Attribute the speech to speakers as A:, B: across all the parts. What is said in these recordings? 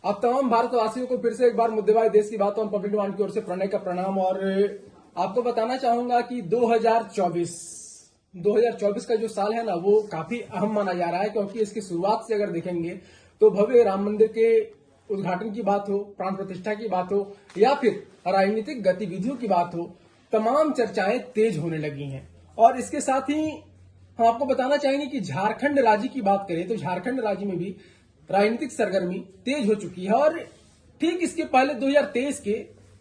A: आप तमाम भारतवासियों को फिर से एक बार मुद्देबाज देश की बातों और पब्लिक डिमांड की ओर से प्रणय का प्रणाम। और आपको बताना चाहूंगा कि 2024 का जो साल है ना, वो काफी अहम माना जा रहा है, क्योंकि इसकी शुरुआत से अगर देखेंगे तो भव्य राम मंदिर के उद्घाटन की बात हो, प्राण प्रतिष्ठा की बात हो, या फिर राजनीतिक गतिविधियों की बात हो, तमाम चर्चाएं तेज होने लगी हैं। और इसके साथ ही हम आपको बताना चाहेंगे कि झारखंड राज्य की बात करें तो झारखंड राज्य में भी राजनीतिक सरगर्मी तेज हो चुकी है। और ठीक इसके पहले 2023 के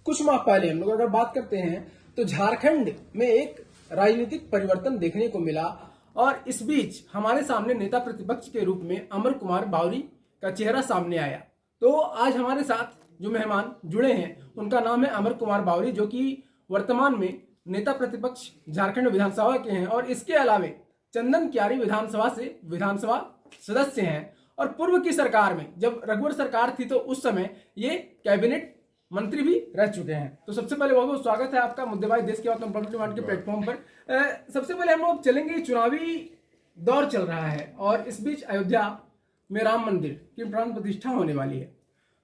A: कुछ माह पहले हम लोग अगर बात करते हैं तो झारखंड में एक राजनीतिक परिवर्तन देखने को मिला। और इस बीच हमारे सामने नेता प्रतिपक्ष के रूप में अमर कुमार बावरी का चेहरा सामने आया। तो आज हमारे साथ जो मेहमान जुड़े हैं उनका नाम है अमर कुमार बावरी, जो कि वर्तमान में नेता प्रतिपक्ष झारखंड विधानसभा के हैं और इसके अलावे चंदन क्यारी विधानसभा से विधानसभा सदस्य हैं। और पूर्व की सरकार में जब रघुवर सरकार थी तो उस समय ये कैबिनेट मंत्री भी रह चुके हैं। तो सबसे पहले बहुत बहुत स्वागत है आपका मुद्देबाज देश की बात पब्लिक डिमांड के प्लेटफॉर्म पर। सबसे पहले हम लोग चलेंगे, चुनावी दौर चल रहा है और इस बीच अयोध्या में राम मंदिर की प्राण प्रतिष्ठा होने वाली है।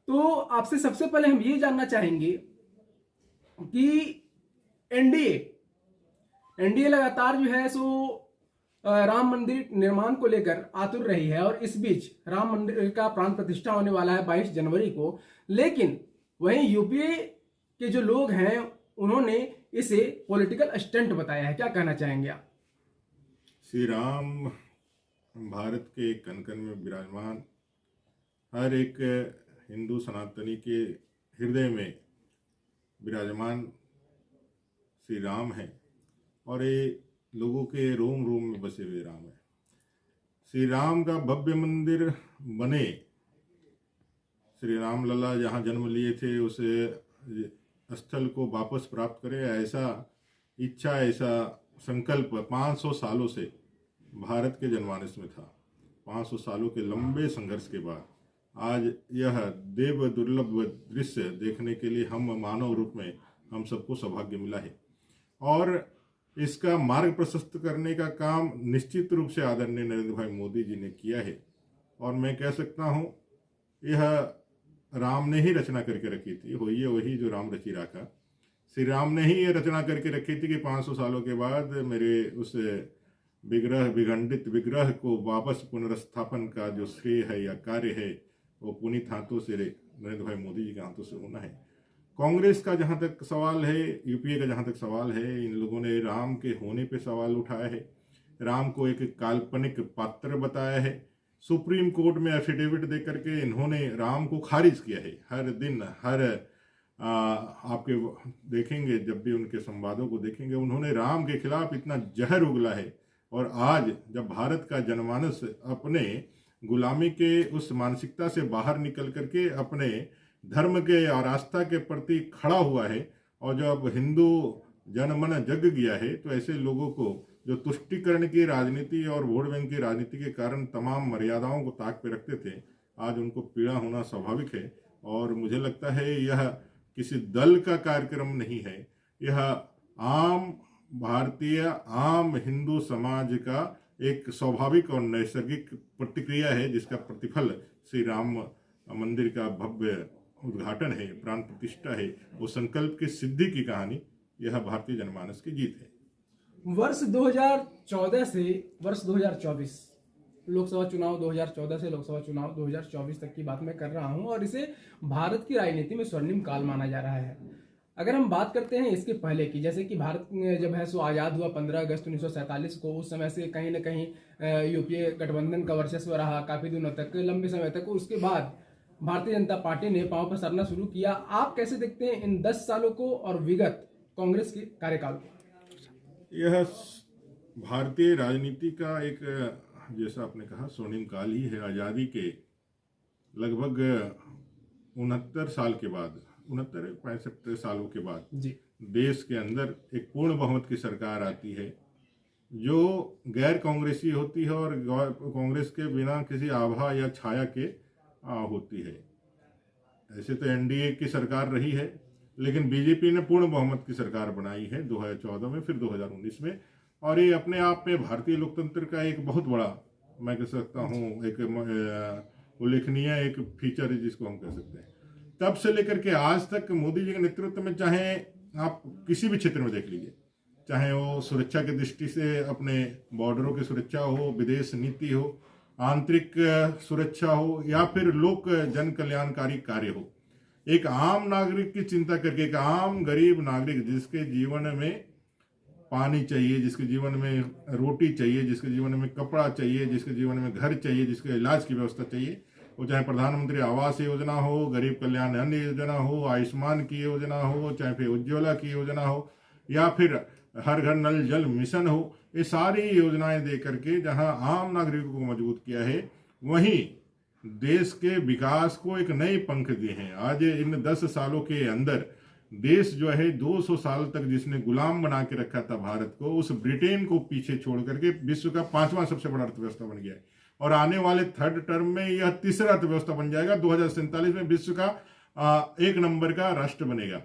A: तो आपसे सबसे पहले हम ये जानना चाहेंगे कि एनडीए लगातार जो है सो राम मंदिर निर्माण को लेकर आतुर रही है और इस बीच राम मंदिर का प्राण प्रतिष्ठा होने वाला है 22 जनवरी को। लेकिन वहीं यूपीए के जो लोग हैं उन्होंने इसे पॉलिटिकल स्टंट बताया है। क्या कहना चाहेंगे आप?
B: श्री राम भारत के कण कण में विराजमान, हर एक हिंदू सनातनी के हृदय में विराजमान श्री राम है और ये लोगों के रोम रोम में बसे हुए राम है। श्री राम का भव्य मंदिर बने, श्री राम लला जहाँ जन्म लिए थे उस स्थल को वापस प्राप्त करे, ऐसा इच्छा, ऐसा संकल्प 500 सालों से भारत के जनमानस में था। 500 सालों के लंबे संघर्ष के बाद आज यह देव दुर्लभ दृश्य देखने के लिए हम मानव रूप में हम सबको सौभाग्य मिला है। और इसका मार्ग प्रशस्त करने का काम निश्चित रूप से आदरणीय नरेंद्र भाई मोदी जी ने किया है। और मैं कह सकता हूँ यह राम ने ही रचना करके रखी थी, वही जो राम रची राखा। श्री राम ने ही ये रचना करके रखी थी कि 500 सालों के बाद मेरे उस विखंडित विग्रह को वापस पुनर्स्थापन का जो श्रेय है या कार्य है वो पुनीत हाथों से नरेंद्र भाई मोदी जी के हाथों से होना है। कांग्रेस का जहाँ तक सवाल है, यूपीए का जहाँ तक सवाल है, इन लोगों ने राम के होने पे सवाल उठाया है, राम को एक काल्पनिक पात्र बताया है। सुप्रीम कोर्ट में एफिडेविट दे करके इन्होंने राम को खारिज किया है। हर दिन आपके देखेंगे, जब भी उनके संवादों को देखेंगे, उन्होंने राम के खिलाफ इतना जहर उगला है। और आज जब भारत का जनमानस अपने गुलामी के उस मानसिकता से बाहर निकल करके अपने धर्म के और आस्था के प्रति खड़ा हुआ है और जो अब हिंदू जनमन जग गया है, तो ऐसे लोगों को जो तुष्टिकरण की राजनीति और वोट बैंक की राजनीति के कारण तमाम मर्यादाओं को ताक पे रखते थे, आज उनको पीड़ा होना स्वाभाविक है। और मुझे लगता है यह किसी दल का कार्यक्रम नहीं है, यह आम भारतीय आम हिंदू समाज का एक स्वाभाविक और नैसर्गिक प्रतिक्रिया है, जिसका प्रतिफल श्री राम मंदिर का भव्य उद्घाटन है, प्राण प्रतिष्ठा है, वो संकल्प की सिद्धि की कहानी, यह भारतीय जनमानस की जीत है।
A: वर्ष 2014 से वर्ष 2024, लोकसभा चुनाव 2014 से लोकसभा चुनाव 2024 तक की बात मैं कर रहा हूं और इसे भारत की राजनीति में स्वर्णिम काल माना जा रहा है। अगर हम बात करते हैं इसके पहले की, जैसे कि भारत जब है सो आज़ाद हुआ 15 अगस्त 1947 को, उस समय से कहीं ना कहीं यूपीए गठबंधन का वर्चस्व रहा काफ़ी दिनों तक, लंबे समय तक। उसके बाद भारतीय जनता पार्टी ने पांव पसारना शुरू किया। आप कैसे देखते हैं इन 10 सालों को और विगत कांग्रेस के कार्यकाल को?
B: यह भारतीय राजनीति का एक, जैसा आपने कहा, स्वर्णिम काल ही है। आज़ादी के लगभग 69 साल के बाद, 65 सालों के बाद
A: जी,
B: देश के अंदर एक पूर्ण बहुमत की सरकार आती है जो गैर कांग्रेसी होती है और कांग्रेस के बिना किसी आभा या छाया के होती है। ऐसे तो एनडीए की सरकार रही है, लेकिन बीजेपी ने पूर्ण बहुमत की सरकार बनाई है 2014 में, फिर 2019 में। और ये अपने आप में भारतीय लोकतंत्र का एक बहुत बड़ा, मैं कह सकता हूँ, एक उल्लेखनीय एक फीचर है जिसको हम कह सकते हैं। तब से लेकर के आज तक मोदी जी के नेतृत्व में चाहे आप किसी भी क्षेत्र में देख लीजिए, चाहे वो सुरक्षा की दृष्टि से अपने बॉर्डरों की सुरक्षा हो, विदेश नीति हो, आंतरिक सुरक्षा हो, या फिर लोक जन कल्याणकारी कार्य हो, एक आम नागरिक की चिंता करके, एक आम गरीब नागरिक जिसके जीवन में पानी चाहिए, जिसके जीवन में रोटी चाहिए, जिसके जीवन में कपड़ा चाहिए, जिसके जीवन में घर चाहिए, जिसके इलाज की व्यवस्था चाहिए, वो चाहे प्रधानमंत्री आवास योजना हो, गरीब कल्याण अन्न योजना हो, आयुष्मान की योजना हो, चाहे फिर उज्ज्वला की योजना हो, या फिर हर घर नल जल मिशन हो, ये सारी योजनाएं दे करके जहां आम नागरिकों को मजबूत किया है, वहीं देश के विकास को एक नए पंख दिए हैं। आज इन 10 सालों के अंदर देश जो है 200 साल तक जिसने गुलाम बना के रखा था भारत को, उस ब्रिटेन को पीछे छोड़ करके विश्व का 5वां सबसे बड़ा अर्थव्यवस्था बन गया है, और आने वाले थर्ड टर्म में यह तीसरा अर्थव्यवस्था बन जाएगा। 2047 में विश्व का 1 नंबर का राष्ट्र बनेगा।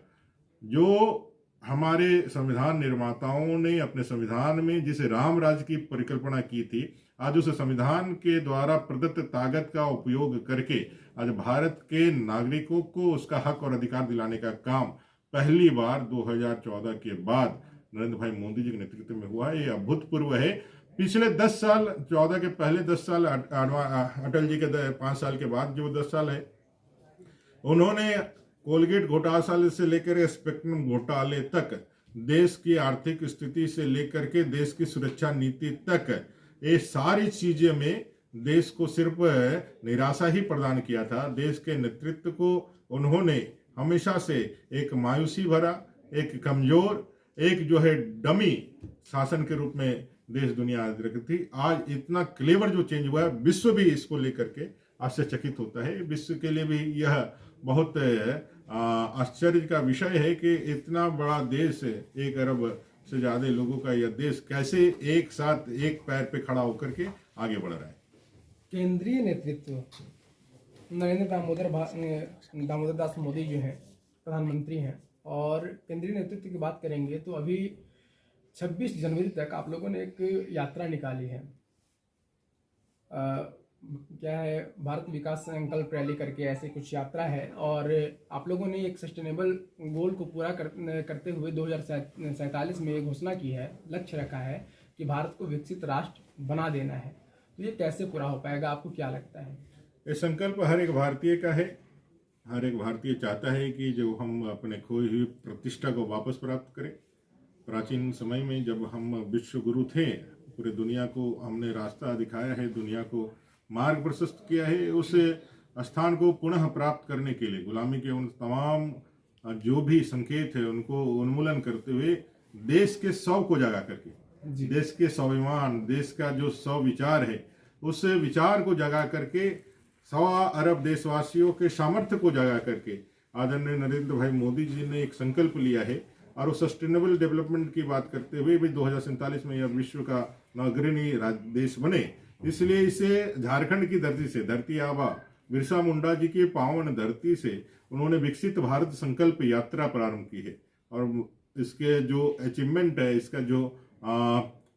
B: जो हमारे संविधान निर्माताओं ने अपने संविधान में जिस राम राज्य की परिकल्पना की थी, आज उस संविधान के द्वारा प्रदत्त ताकत का उपयोग करके आज भारत के नागरिकों को उसका हक और अधिकार दिलाने का काम पहली बार 2014 के बाद नरेंद्र भाई मोदी जी के नेतृत्व में हुआ है। ये अभूतपूर्व है। पिछले 10 साल, 14 के पहले 10 साल, अटल जी के 5 साल के बाद जो 10 साल है, उन्होंने कोलगेट घोटाले से लेकर स्पेक्ट्रम घोटाले तक, देश की आर्थिक स्थिति से लेकर के देश की सुरक्षा नीति तक, ये सारी चीजें में देश को सिर्फ निराशा ही प्रदान किया था। देश के नेतृत्व को उन्होंने हमेशा से एक मायूसी भरा, एक कमजोर, एक जो है डमी शासन के रूप में देश दुनिया रखी थी। आज इतना क्लेवर जो चेंज हुआ है, विश्व भी इसको लेकर के आश्चर्यचकित होता है। विश्व के लिए भी यह बहुत आश्चर्य का विषय है कि इतना बड़ा देश, 1 अरब से ज्यादा लोगों का यह देश कैसे एक साथ एक पैर पे खड़ा होकर के आगे बढ़ रहा है।
A: केंद्रीय नेतृत्व नरेंद्र दामोदर दास मोदी जो हैं प्रधानमंत्री हैं, और केंद्रीय नेतृत्व की बात करेंगे तो अभी 26 जनवरी तक आप लोगों ने एक यात्रा निकाली है, क्या है, भारत विकास संकल्प रैली करके ऐसे कुछ यात्रा है, और आप लोगों ने एक सस्टेनेबल गोल को पूरा करते हुए 2047 में एक घोषणा की है, लक्ष्य रखा है कि भारत को विकसित राष्ट्र बना देना है। तो ये कैसे पूरा हो पाएगा, आपको क्या लगता है?
B: ये संकल्प हर एक भारतीय का है। हर एक भारतीय चाहता है कि जो हम अपने खोई हुई प्रतिष्ठा को वापस प्राप्त करें। प्राचीन समय में जब हम विश्व गुरु थे, पूरे दुनिया को हमने रास्ता दिखाया है, दुनिया को मार्ग प्रशस्त किया है, उस स्थान को पुनः प्राप्त करने के लिए गुलामी के उन तमाम जो भी संकेत है उनको उन्मूलन करते हुए देश के सौ को जगा करके, देश के स्वाभिमान, देश का जो सौ विचार है, उस विचार को जगा करके 1.25 अरब देशवासियों के सामर्थ्य को जगा करके आदरणीय नरेंद्र भाई मोदी जी ने एक संकल्प लिया है। और वो सस्टेनेबल डेवलपमेंट की बात करते हुए भी 2047 में यह विश्व का अग्रणी देश बने, इसलिए इसे झारखंड की धरती से, धरती आबा बिरसा मुंडा जी की पावन धरती से उन्होंने विकसित भारत संकल्प यात्रा प्रारंभ की है। और इसके जो अचीवमेंट है, इसका जो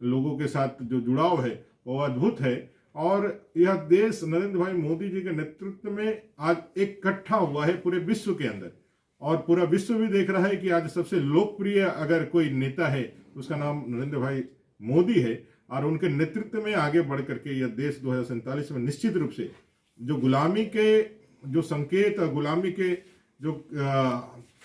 B: लोगों के साथ जो जुड़ाव है वो अद्भुत है। और यह देश नरेंद्र भाई मोदी जी के नेतृत्व में आज इकट्ठा हुआ है पूरे विश्व के अंदर, और पूरा विश्व भी देख रहा है कि आज सबसे लोकप्रिय अगर कोई नेता है तो उसका नाम नरेंद्र भाई मोदी है। और उनके नेतृत्व में आगे बढ़ करके यह देश 2047 में निश्चित रूप से जो गुलामी के जो संकेत और गुलामी के जो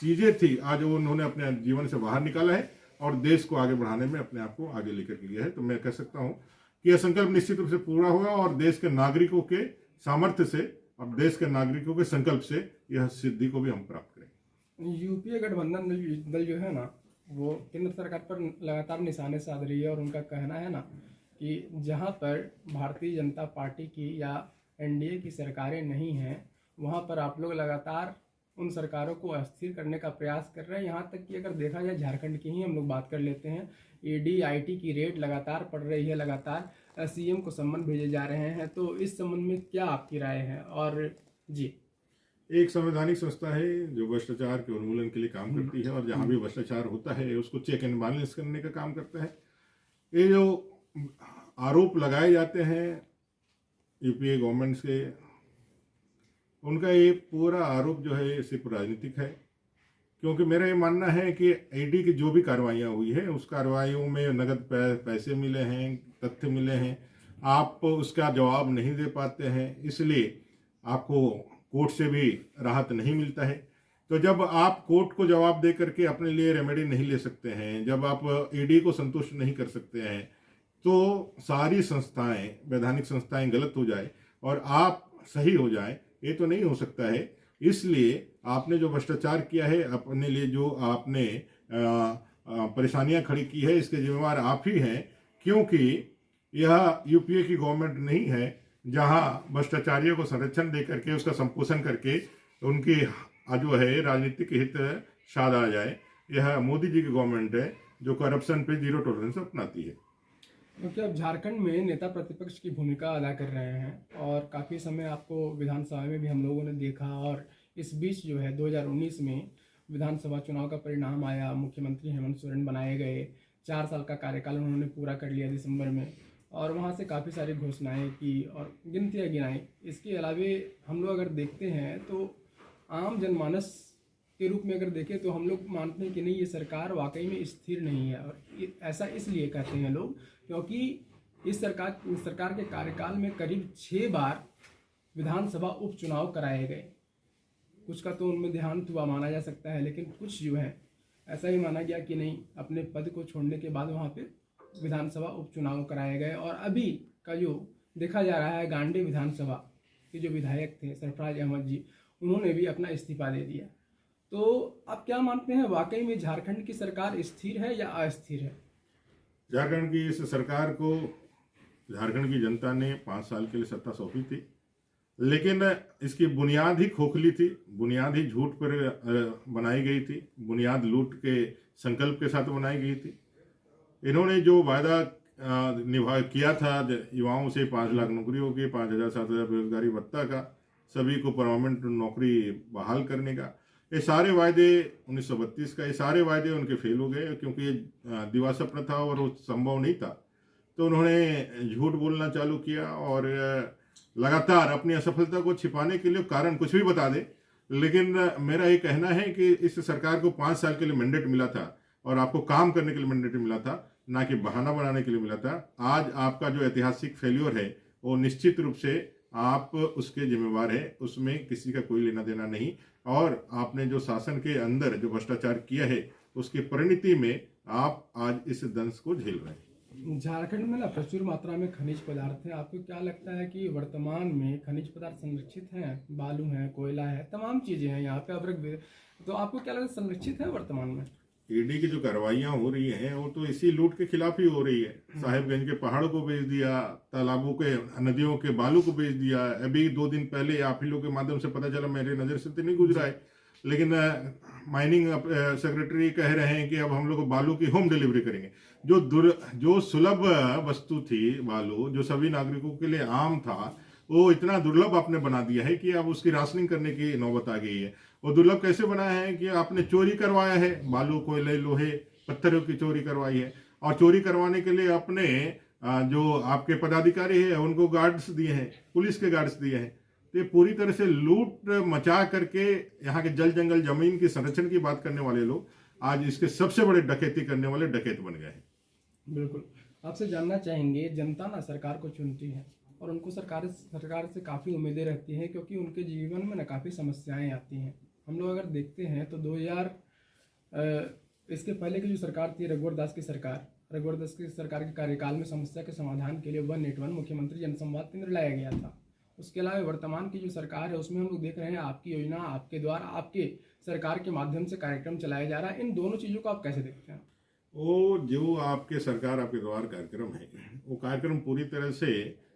B: चीजें थी, आज उन्होंने अपने जीवन से बाहर निकाला है और देश को आगे बढ़ाने में अपने आप को आगे लेकर के गया है। तो मैं कह सकता हूं कि यह संकल्प निश्चित रूप से पूरा होगा, और देश के नागरिकों के सामर्थ्य से और देश के नागरिकों के संकल्प से यह सिद्धि को भी हम प्राप्त करेंगे।
A: यूपीए गठबंधन दल जो है ना, वो केंद्र सरकार पर लगातार निशाने साध रही है, और उनका कहना है ना कि जहां पर भारतीय जनता पार्टी की या एनडीए की सरकारें नहीं हैं, वहां पर आप लोग लगातार उन सरकारों को अस्थिर करने का प्रयास कर रहे हैं। यहाँ तक कि अगर देखा जाए, झारखंड की ही हम लोग बात कर लेते हैं, ईडी आईटी की रेड लगातार पड़ रही है, लगातार सीएम को सम्मन भेजे जा रहे हैं। तो इस संबंध में क्या आपकी राय है? और जी,
B: एक संवैधानिक संस्था है जो भ्रष्टाचार के उन्मूलन के लिए काम करती है, और जहां भी भ्रष्टाचार होता है उसको चेक एंड बैलेंस करने का काम करता है। ये जो आरोप लगाए जाते हैं यूपीए गवर्नमेंट के उनका ये पूरा आरोप जो है सिर्फ राजनीतिक है। क्योंकि मेरा ये मानना है कि ईडी की जो भी कार्रवाइयाँ हुई है उस कार्रवाइयों में नगद पैसे मिले हैं, तथ्य मिले हैं, आप उसका जवाब नहीं दे पाते हैं, इसलिए आपको कोर्ट से भी राहत नहीं मिलता है। तो जब आप कोर्ट को जवाब दे करके अपने लिए रेमेडी नहीं ले सकते हैं, जब आप ईडी को संतुष्ट नहीं कर सकते हैं, तो सारी संस्थाएं, वैधानिक संस्थाएं गलत हो जाए और आप सही हो जाए, ये तो नहीं हो सकता है। इसलिए आपने जो भ्रष्टाचार किया है, अपने लिए जो आपने परेशानियां खड़ी की है, इसके जिम्मेवार आप ही हैं। क्योंकि यह यूपीए की गवर्नमेंट नहीं है जहां भ्रष्टाचारियों को संरक्षण दे करके उसका संपोषण करके उनकी जो है राजनीतिक हित साधा जाए। यह मोदी जी की गवर्नमेंट है जो करप्शन पे जीरो टॉलरेंस अपनाती है।
A: क्योंकि अब झारखंड में नेता प्रतिपक्ष की भूमिका अदा कर रहे हैं और काफ़ी समय आपको विधानसभा में भी हम लोगों ने देखा, और इस बीच जो है 2019 में विधानसभा चुनाव का परिणाम आया, मुख्यमंत्री हेमंत सोरेन बनाए गए, 4 साल का कार्यकाल उन्होंने पूरा कर लिया दिसंबर में, और वहाँ से काफ़ी सारी घोषणाएं की और गिनतियाँ गिनाई। इसके अलावे हम लोग अगर देखते हैं तो आम जनमानस के रूप में अगर देखें तो हम लोग मानते हैं कि नहीं, ये सरकार वाकई में स्थिर नहीं है। और ऐसा इसलिए कहते हैं लोग क्योंकि इस सरकार के कार्यकाल में करीब 6 बार विधानसभा उपचुनाव कराए गए। कुछ का तो उनमें देहांत हुआ माना जा सकता है, लेकिन कुछ जो है ऐसा ही माना गया कि नहीं, अपने पद को छोड़ने के बाद वहाँ पे विधानसभा उपचुनाव कराए गए। और अभी का जो देखा जा रहा है, गांडी विधानसभा के जो विधायक थे सरफराज अहमद जी, उन्होंने भी अपना इस्तीफा दे दिया। तो आप क्या मानते हैं, वाकई में झारखंड की सरकार स्थिर है या अस्थिर है?
B: झारखंड की इस सरकार को झारखंड की जनता ने 5 साल के लिए सत्ता सौंपी थी, लेकिन इसकी बुनियाद ही खोखली थी, बुनियाद ही झूठ पर बनाई गई थी, बुनियाद लूट के संकल्प के साथ बनाई गई थी। इन्होंने जो वायदा किया था युवाओं से 5 लाख नौकरियों के, 5,000 7,000 बेरोजगारी भत्ता का, सभी को परमानेंट नौकरी बहाल करने का, ये सारे वायदे 1932 का, ये सारे वायदे उनके फेल हो गए क्योंकि ये दिवास्वप्न था और वो संभव नहीं था। तो उन्होंने झूठ बोलना चालू किया और लगातार अपनी असफलता को छिपाने के लिए कारण कुछ भी बता दे। लेकिन मेरा ये कहना है कि इस सरकार को 5 साल के लिए मैंडेट मिला था और आपको काम करने के लिए मैंडेट मिला था, ना कि बहाना बनाने के लिए मिला था। आज आपका जो ऐतिहासिक फेल्योर है वो निश्चित रूप से आप उसके जिम्मेवार है, उसमें किसी का कोई लेना देना नहीं। और आपने जो शासन के अंदर जो भ्रष्टाचार किया है उसकी परिणति में आप आज इस दंश को झेल रहे हैं।
A: झारखंड में ना प्रचुर मात्रा में खनिज पदार्थ हैं। आपको क्या लगता है कि वर्तमान में खनिज पदार्थ संरक्षित हैं? बालू है, कोयला है, तमाम चीजें हैं यहाँ पे, अवरक, तो आपको क्या लगता है संरक्षित है वर्तमान में?
B: ईडी की जो कार्रवाइयां हो रही हैं वो तो इसी लूट के खिलाफ ही हो रही है। साहिबगंज के पहाड़ों को बेच दिया, तालाबों के, नदियों के बालू को बेच दिया। अभी 2 दिन पहले आप ही लोग के माध्यम से पता चला, मेरे नजर से तो नहीं गुजरा है, लेकिन माइनिंग सेक्रेटरी कह रहे हैं कि अब हम लोग बालू की होम डिलीवरी करेंगे। जो सुलभ वस्तु थी बालू, जो सभी नागरिकों के लिए आम था, वो इतना दुर्लभ आपने बना दिया है कि अब उसकी राशनिंग करने की नौबत आ गई है। और दुर्लभ कैसे बनाया है कि आपने चोरी करवाया है, बालू, कोयले, लोहे, पत्थरों की चोरी करवाई है। और चोरी करवाने के लिए अपने जो आपके पदाधिकारी है उनको गार्ड्स दिए हैं, पुलिस के गार्ड्स दिए हैं। तो ये पूरी तरह से लूट मचा करके यहाँ के जल जंगल जमीन की संरक्षण की बात करने वाले लोग आज इसके सबसे बड़े डकैती करने वाले डकैत बन गए हैं।
A: बिल्कुल, आपसे जानना चाहेंगे, जनता ना सरकार को चुनती है और उनको सरकार से काफ़ी उम्मीदें रहती हैं, क्योंकि उनके जीवन में ना काफ़ी समस्याएं आती हैं। हम लोग अगर देखते हैं तो 2000 इसके पहले की जो सरकार थी, रघुवर दास की सरकार के कार्यकाल में समस्या के समाधान के लिए 181 मुख्यमंत्री जनसंवाद केंद्र लाया गया था। उसके अलावा वर्तमान की जो सरकार है उसमें हम लोग देख रहे हैं आपकी योजना, आपके द्वारा, आपके सरकार के माध्यम से कार्यक्रम चलाया जा रहा है। इन दोनों चीज़ों को आप कैसे देखते हैं?
B: वो जो आपके सरकार आपके द्वार कार्यक्रम है, वो कार्यक्रम पूरी तरह से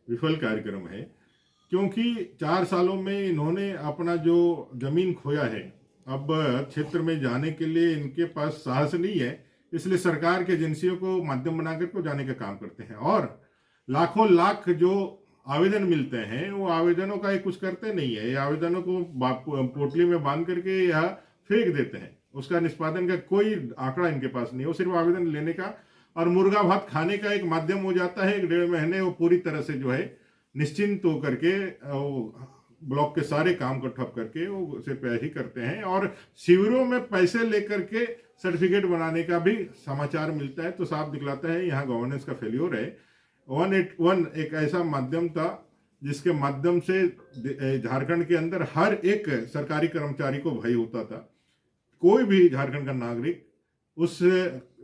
B: विफल कार्यक्रम है, क्योंकि 4 सालों में इन्होंने अपना जो जमीन खोया है, अब क्षेत्र में जाने के लिए इनके पास साहस नहीं है, इसलिए सरकार के एजेंसियों को माध्यम बनाकर को जाने का काम करते हैं। और लाखों लाख जो आवेदन मिलते हैं वो आवेदनों का कुछ करते नहीं है, ये आवेदनों को पोटली में बांध करके यह फेंक देते हैं। उसका निष्पादन का कोई आंकड़ा इनके पास नहीं है, वो सिर्फ आवेदन लेने का और मुर्गा भात खाने का एक माध्यम हो जाता है। 1.5 महीने वो पूरी तरह से जो है निश्चिंत होकर के ब्लॉक के सारे काम को ठप करके वो सिर्फ ही करते हैं, और शिविरों में पैसे लेकर के सर्टिफिकेट बनाने का भी समाचार मिलता है। तो साफ दिखलाता है यहाँ गवर्नेंस का फेल्योर है। 181 एक ऐसा माध्यम था जिसके माध्यम से झारखंड के अंदर हर एक सरकारी कर्मचारी को भय होता था। कोई भी झारखंड का नागरिक उस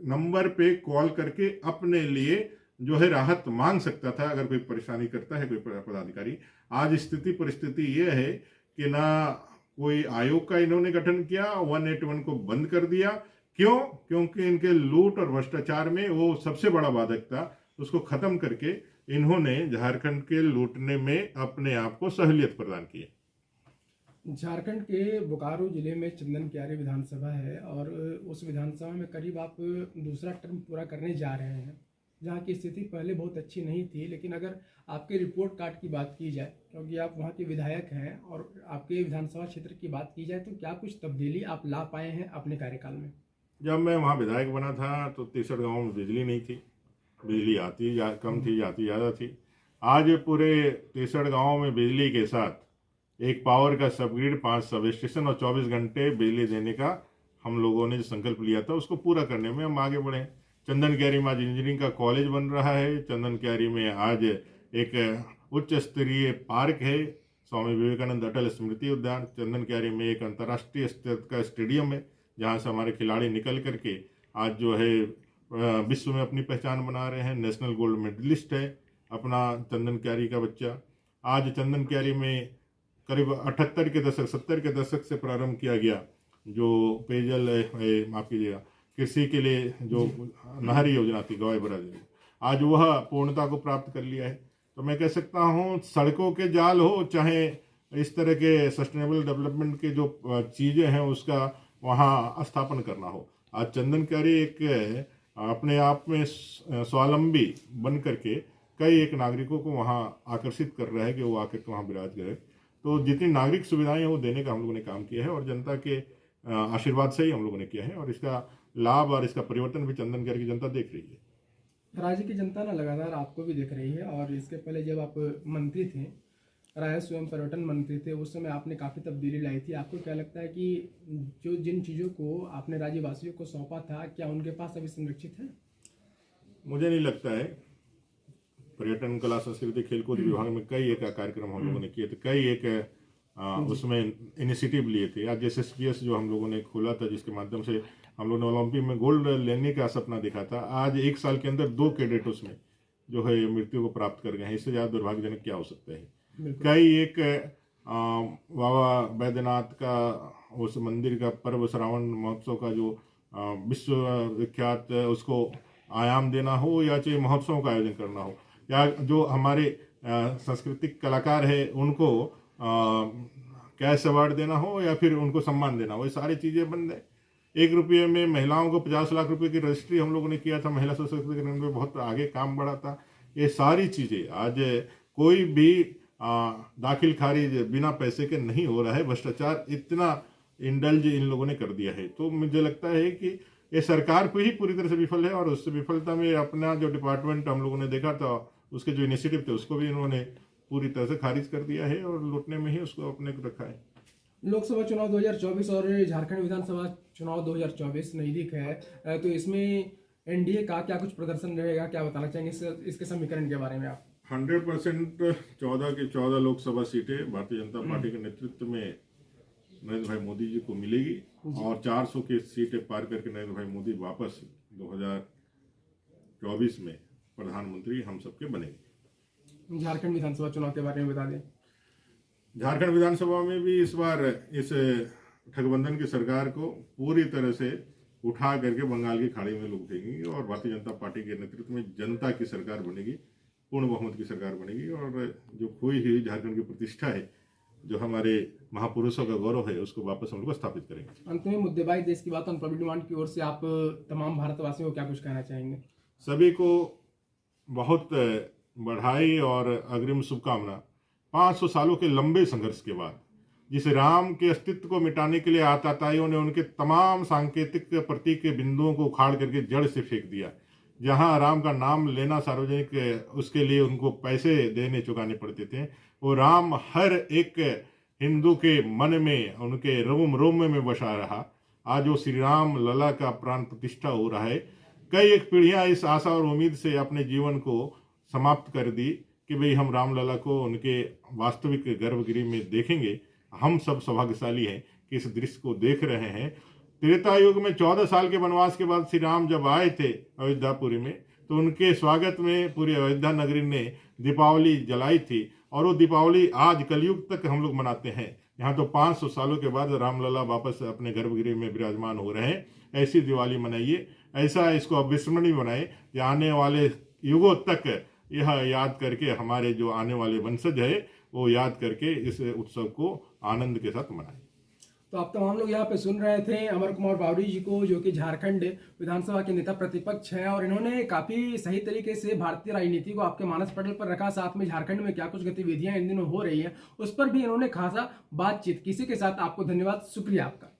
B: नंबर पे कॉल करके अपने लिए जो है राहत मांग सकता था अगर कोई परेशानी करता है कोई पदाधिकारी। आज स्थिति परिस्थिति ये है कि ना कोई आयोग का इन्होंने गठन किया, 181 को बंद कर दिया। क्यों? क्योंकि इनके लूट और भ्रष्टाचार में वो सबसे बड़ा बाधक था, उसको खत्म करके इन्होंने झारखंड के लूटने में अपने आप को सहूलियत प्रदान की है।
A: झारखंड के बोकारो जिले में चंदन क्यारी विधानसभा है और उस विधानसभा में करीब आप दूसरा टर्म पूरा करने जा रहे हैं, जहाँ की स्थिति पहले बहुत अच्छी नहीं थी। लेकिन अगर आपके रिपोर्ट कार्ड की बात की जाए, क्योंकि आप वहाँ के विधायक हैं, और आपके विधानसभा क्षेत्र की बात की जाए, तो क्या कुछ तब्दीली आप ला पाए हैं अपने कार्यकाल में?
B: जब मैं वहाँ विधायक बना था तो 63 गाँव में बिजली नहीं थी, बिजली आती कम थी, जाती ज़्यादा थी। आज पूरे 63 गाँव में बिजली के साथ एक पावर का सबग्रिड, 5 सब स्टेशन और 24 घंटे बिजली देने का हम लोगों ने जो संकल्प लिया था उसको पूरा करने में हम आगे बढ़े। चंदन क्यारी में आज इंजीनियरिंग का कॉलेज बन रहा है। चंदन क्यारी में आज एक उच्च स्तरीय पार्क है, स्वामी विवेकानंद अटल स्मृति उद्यान। चंदन क्यारी में एक अंतर्राष्ट्रीय स्तर का स्टेडियम है जहाँ से हमारे खिलाड़ी निकल करके आज जो है विश्व में अपनी पहचान बना रहे हैं। नेशनल गोल्ड मेडलिस्ट है अपना चंदन क्यारी का बच्चा। आज चंदन क्यारी में करीब 78 के दशक 70 के दशक से प्रारंभ किया गया जो पेयजल माफ कीजिएगा कृषि के लिए जो नहरी योजना थी गवाई बराज, आज वह पूर्णता को प्राप्त कर लिया है। तो मैं कह सकता हूँ सड़कों के जाल हो चाहे इस तरह के सस्टेनेबल डेवलपमेंट के जो चीज़ें हैं उसका वहाँ स्थापन करना हो। आज चंदन क्यारी एक अपने आप में स्वावलंबी बन करके कई एक नागरिकों को वहाँ आकर्षित कर रहा है कि वो आकर के वहाँ विराज करें। तो जितनी नागरिक सुविधाएं हैं वो देने का हम लोगों ने काम किया है और जनता के आशीर्वाद से ही हम लोगों ने किया है, और इसका लाभ और इसका परिवर्तन भी चंदन क्यारी की जनता देख रही है।
A: राज्य की जनता ना लगातार आपको भी देख रही है, और इसके पहले जब आप मंत्री थे, राजस्व एवं पर्यटन मंत्री थे, उस समय आपने काफ़ी तब्दीली लाई थी। आपको क्या लगता है कि जो जिन चीज़ों को आपने राज्यवासियों को सौंपा था, क्या उनके पास अभी संरक्षित है?
B: मुझे नहीं लगता है। पर्यटन, कला, संस्कृति, खेलकूद विभाग में कई एक कार्यक्रम हम लोगों ने किए थे, कई एक उसमें इनिशिएटिव लिए थे। आज SSPS जो हम लोगों ने खोला था जिसके माध्यम से हम लोगों ने ओलंपिक में गोल्ड लेने का सपना देखा था, आज 1 साल के अंदर 2 कैडेट उसमें जो है मृत्यु को प्राप्त कर गए हैं। इससे ज़्यादा दुर्भाग्यजनक क्या हो सकता है। कई एक बाबा बैद्यनाथ का उस मंदिर का पर्व श्रावण महोत्सव का जो विश्व विख्यात उसको आयाम देना हो, या चाहे महोत्सवों का आयोजन करना हो, या जो हमारे सांस्कृतिक कलाकार है उनको कैश अवार्ड देना हो, या फिर उनको सम्मान देना हो, ये सारी चीज़ें बंद है। 1 रुपये में महिलाओं को 50 लाख रुपए की रजिस्ट्री हम लोगों ने किया था, महिला सशक्तिकरण में बहुत आगे काम बढ़ा था। ये सारी चीज़ें आज कोई भी दाखिल खारिज बिना पैसे के नहीं हो रहा है। भ्रष्टाचार इतना इंडल्ज इन लोगों ने कर दिया है। तो मुझे लगता है कि ये सरकार पे ही पूरी तरह से विफल है, और उस विफलता में अपना जो डिपार्टमेंट हम लोगों ने देखा था उसके जो इनिशिएटिव थे उसको भी इन्होंने पूरी तरह से खारिज कर दिया है और लूटने में ही उसको अपने को रखा है।
A: लोकसभा चुनाव 2024 और झारखंड विधानसभा चुनाव 2024 नजदीक है, तो इसमें NDA का क्या कुछ प्रदर्शन रहेगा, क्या बताना चाहेंगे इसके समीकरण के बारे में आप?
B: 100% 14 की 14 लोकसभा सीटें भारतीय जनता पार्टी के नेतृत्व में नरेंद्र भाई मोदी जी को मिलेगी, और 400 की सीटें पार करके नरेंद्र भाई मोदी वापस 2024 में प्रधानमंत्री हम सबके बनेंगे।
A: झारखंड विधानसभा चुनाव के बारे में बता दें।
B: झारखंड विधानसभा में भी इस बार इस ठगबंधन की सरकार को पूरी तरह से उठा करके बंगाल की खाड़ी में लुक देंगी, और भारतीय जनता पार्टी के नेतृत्व में जनता की सरकार बनेगी, पूर्ण बहुमत की सरकार बनेगी, और जो खोई हुई झारखंड की प्रतिष्ठा है, जो हमारे महापुरुषों का गौरव है, उसको वापस हम लोग स्थापित करेंगे।
A: अंत में मुद्देबाजी देश की बात प्रवीण डिमांड की ओर से आप तमाम भारतवासियों को क्या कुछ कहना चाहेंगे?
B: सभी को बहुत बधाई और अग्रिम शुभकामना। 500 सालों के लंबे संघर्ष के बाद जिस राम के अस्तित्व को मिटाने के लिए आताताइयों ने उनके तमाम सांकेतिक प्रतीक के बिंदुओं को उखाड़ करके जड़ से फेंक दिया, जहां राम का नाम लेना सार्वजनिक उसके लिए उनको पैसे देने चुकाने पड़ते थे, वो राम हर एक हिंदू के मन में, उनके रोम रोम में बसा रहा। आज वो श्री राम लला का प्राण प्रतिष्ठा हो रहा है। कई एक पीढ़ियां इस आशा और उम्मीद से अपने जीवन को समाप्त कर दी कि भाई हम रामलला को उनके वास्तविक गर्भगृह में देखेंगे। हम सब सौभाग्यशाली हैं कि इस दृश्य को देख रहे हैं। त्रेता युग में 14 साल के वनवास के बाद श्री राम जब आए थे अयोध्यापुरी में, तो उनके स्वागत में पूरी अयोध्या नगरी ने दीपावली जलाई थी, और वो दीपावली आज कलयुग तक हम लोग मनाते हैं। यहाँ तो 500 सालों के बाद रामलला वापस अपने गर्भगृह में विराजमान हो रहे हैं। ऐसी दिवाली मनाइए, ऐसा इसको अविस्मरणीय बनाए कि आने वाले युगों तक यह याद करके, हमारे जो आने वाले वंशज है वो याद करके इस उत्सव को आनंद के साथ मनाए।
A: तो आप तमाम लोग यहाँ पे सुन रहे थे अमर कुमार बावरी जी को, जो कि झारखंड विधानसभा के नेता प्रतिपक्ष है, और इन्होंने काफी सही तरीके से भारतीय राजनीति को आपके मानस पटल पर रखा। साथ में झारखंड में क्या कुछ गतिविधियां इन दिनों हो रही है उस पर भी इन्होंने खासा बातचीत। किसी के साथ आपको धन्यवाद, शुक्रिया आपका।